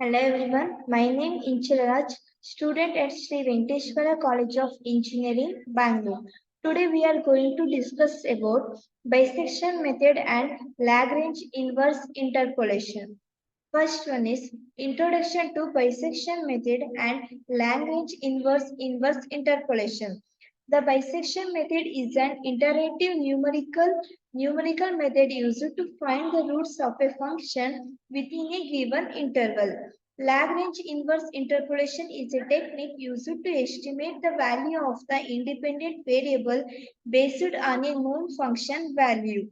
Hello everyone, my name is Incharaj, student at Sri Venkateshwara College of Engineering, Bangalore. Today we are going to discuss about bisection method and Lagrange inverse interpolation. First one is Introduction to Bisection Method and Lagrange inverse interpolation. The bisection method is an iterative numerical method used to find the roots of a function within a given interval. Lagrange inverse interpolation is a technique used to estimate the value of the independent variable based on a known function value.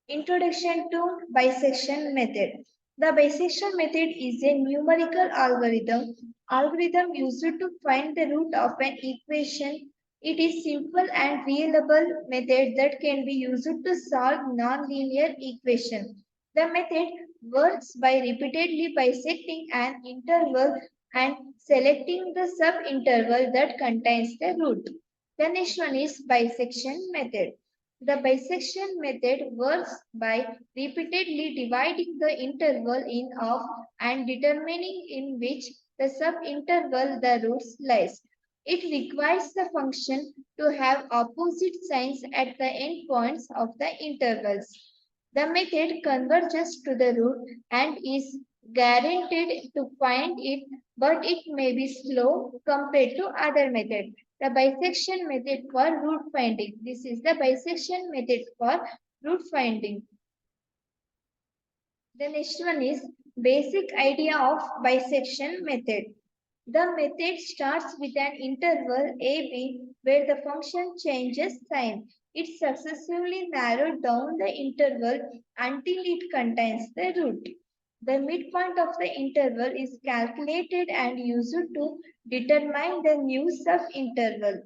Introduction to bisection method. The bisection method is a numerical algorithm used to find the root of an equation. It is simple and reliable method that can be used to solve nonlinear equation. The method works by repeatedly bisecting an interval and selecting the subinterval that contains the root. The next one is bisection method. The bisection method works by repeatedly dividing the interval in half and determining in which the subinterval the roots lies. It requires the function to have opposite signs at the endpoints of the intervals. The method converges to the root and is guaranteed to find it, but it may be slow compared to other methods. The bisection method for root finding. This is the bisection method for root finding. The next one is basic idea of bisection method. The method starts with an interval AB where the function changes sign. It successively narrows down the interval until it contains the root. The midpoint of the interval is calculated and used to determine the new subinterval.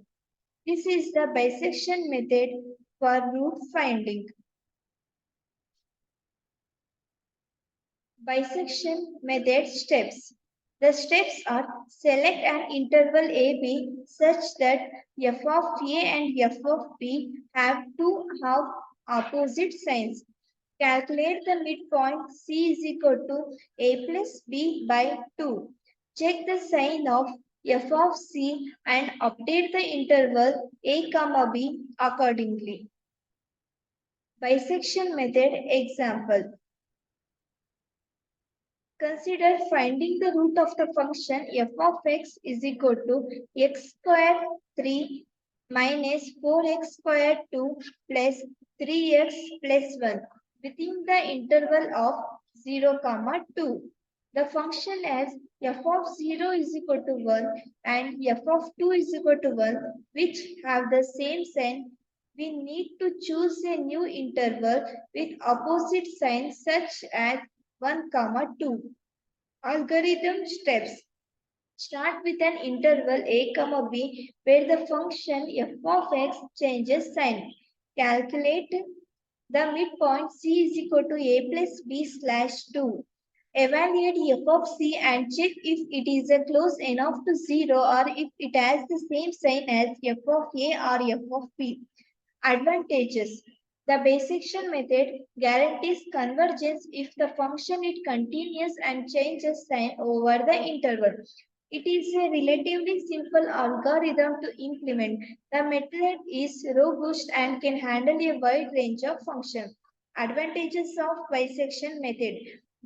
This is the bisection method for root finding. Bisection method steps. The steps are select an interval AB such that f of A and f of B have two half opposite signs. Calculate the midpoint C is equal to A plus B by 2. Check the sign of f of C and update the interval A, B accordingly. Bisection method example. Consider finding the root of the function f of x is equal to x squared 3 minus 4x squared 2 plus 3x plus 1 within the interval of 0, 2. The function as f of 0 is equal to 1 and f of 2 is equal to 1 which have the same sign. We need to choose a new interval with opposite signs such as 1, 2. Algorithm steps. Start with an interval a, b where the function f of x changes sign. Calculate the midpoint c is equal to a plus b slash 2. Evaluate f of c and check if it is close enough to 0 or if it has the same sign as f of a or f of b. Advantages. The bisection method guarantees convergence if the function is continuous and changes sign over the interval. It is a relatively simple algorithm to implement. The method is robust and can handle a wide range of functions. Advantages of bisection method.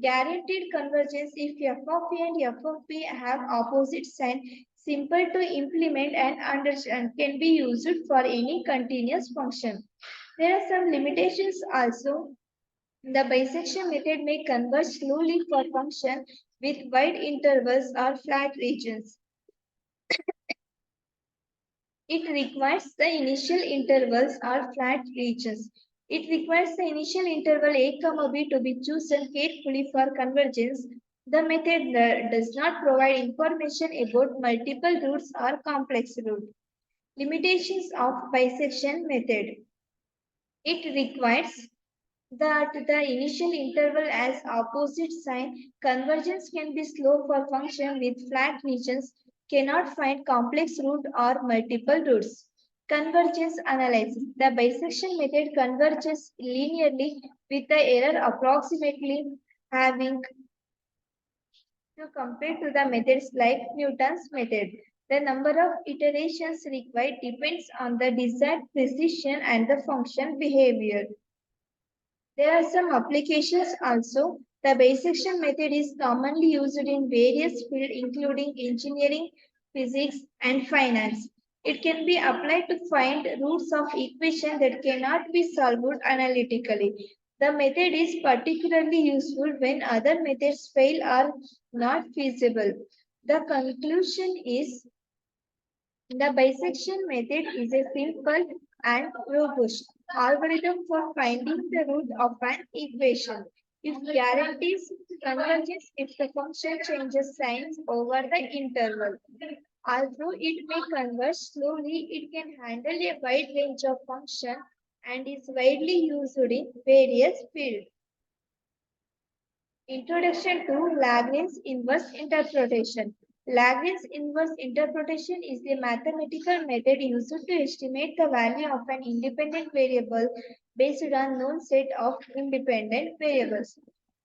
Guaranteed convergence if f of a and f of b have opposite sign, simple to implement and understand, can be used for any continuous function. There are some limitations also. The bisection method may converge slowly for function with wide intervals or flat regions. It requires the initial intervals or flat regions. It requires the initial interval a, b to be chosen carefully for convergence. The method does not provide information about multiple roots or complex roots. Limitations of bisection method. It requires that the initial interval as opposite sign. Convergence can be slow for function with flat regions, cannot find complex root or multiple roots. Convergence analysis. The bisection method converges linearly with the error approximately having To compare to the methods like Newton's method, the number of iterations required depends on the desired precision and the function behavior. There are some applications also. The bisection method is commonly used in various fields including engineering, physics, and finance. It can be applied to find roots of equations that cannot be solved analytically. The method is particularly useful when other methods fail or not feasible. The conclusion is the bisection method is a simple and robust algorithm for finding the root of an equation. It guarantees convergence if the function changes signs over the interval. Although it may converge slowly, it can handle a wide range of functions and is widely used in various fields. Introduction to Lagrange inverse interpretation. Lagrange inverse interpretation is a mathematical method used to estimate the value of an independent variable based on known set of independent variables.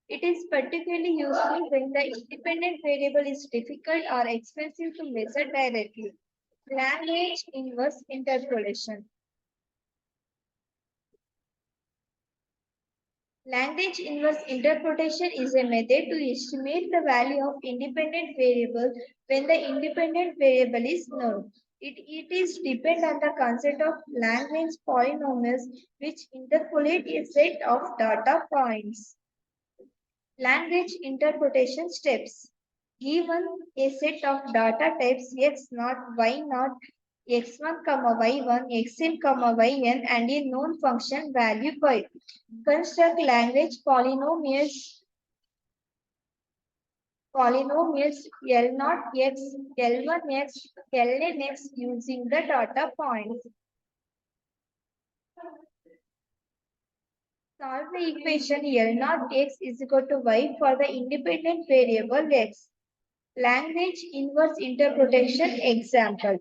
It is particularly useful when the independent variable is difficult or expensive to measure directly. Lagrange inverse interpolation. Lagrange inverse interpolation is a method to estimate the value of independent variable when the independent variable is known. It is depend on the concept of Lagrange polynomials which interpolate a set of data points. Lagrange interpolation steps. Given a set of data types x naught, y naught, x1, y1, xn, yn and a known function value y. Construct Lagrange polynomials L0 x, L1 x, Ln x using the data points. Solve the equation L0 x is equal to y for the independent variable x. Lagrange inverse interpolation example.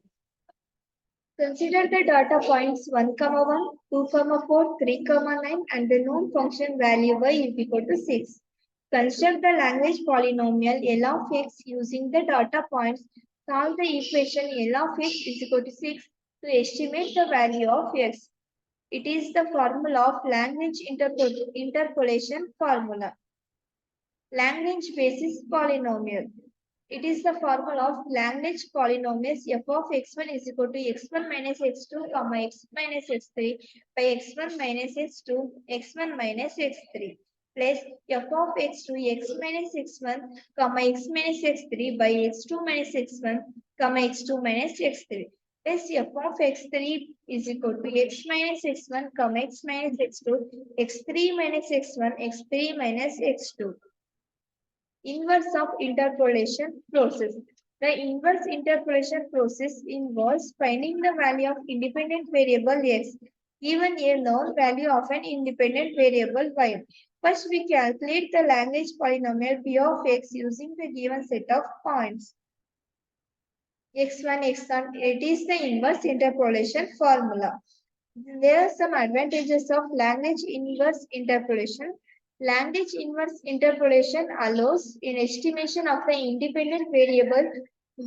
Consider the data points 1, 1, 2, 4, 3, 9 and the known function value y is equal to 6. Construct the Lagrange polynomial L of x using the data points. Solve the equation L of x is equal to 6 to estimate the value of x. It is the formula of Lagrange interpolation formula. Lagrange basis polynomial. It is the formula of Lagrange polynomials f of x1 is equal to x1 minus x2, x minus x3 by x1 minus x2, x1 minus x3 plus f of x2 x minus x1, x minus x3 by x2 minus x1, x2 minus x3 plus f of x3 is equal to x minus x1, x minus x2, x3 minus x1, x3 minus x2. Inverse of interpolation process. The inverse interpolation process involves finding the value of independent variable x given a known value of an independent variable y. First, we calculate the Lagrange polynomial p of x using the given set of points. x1, x1, it is the inverse interpolation formula. There are some advantages of Lagrange inverse interpolation. Lagrange inverse interpolation allows in estimation of the independent variable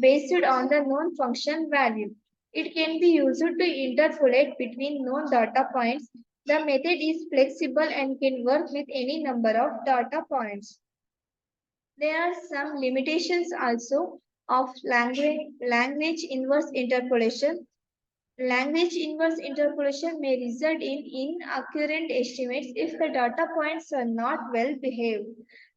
based on the known function value. It can be used to interpolate between known data points. The method is flexible and can work with any number of data points. There are some limitations also of Lagrange inverse interpolation. Lagrange inverse interpolation may result in inaccurate estimates if the data points are not well behaved.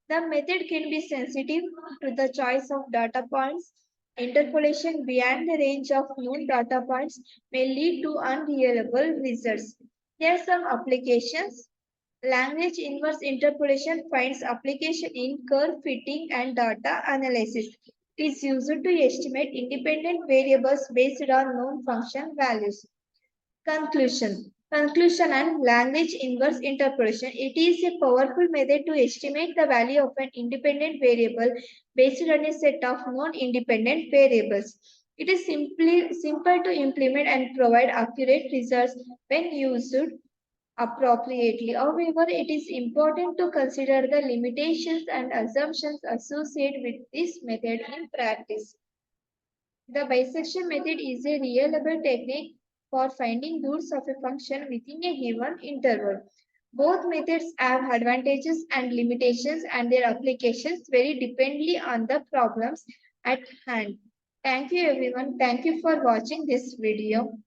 The method can be sensitive to the choice of data points. Interpolation beyond the range of known data points may lead to unreliable results. There are some applications. Lagrange inverse interpolation finds application in curve fitting and data analysis. It is used to estimate independent variables based on known function values. Conclusion. Conclusion and Lagrange inverse interpolation. It is a powerful method to estimate the value of an independent variable based on a set of non-independent variables. It is simple to implement and provide accurate results when used appropriately. However, it is important to consider the limitations and assumptions associated with this method in practice. The bisection method is a reliable technique for finding roots of a function within a given interval. Both methods have advantages and limitations, and their applications vary dependently on the problems at hand. Thank you everyone. Thank you for watching this video.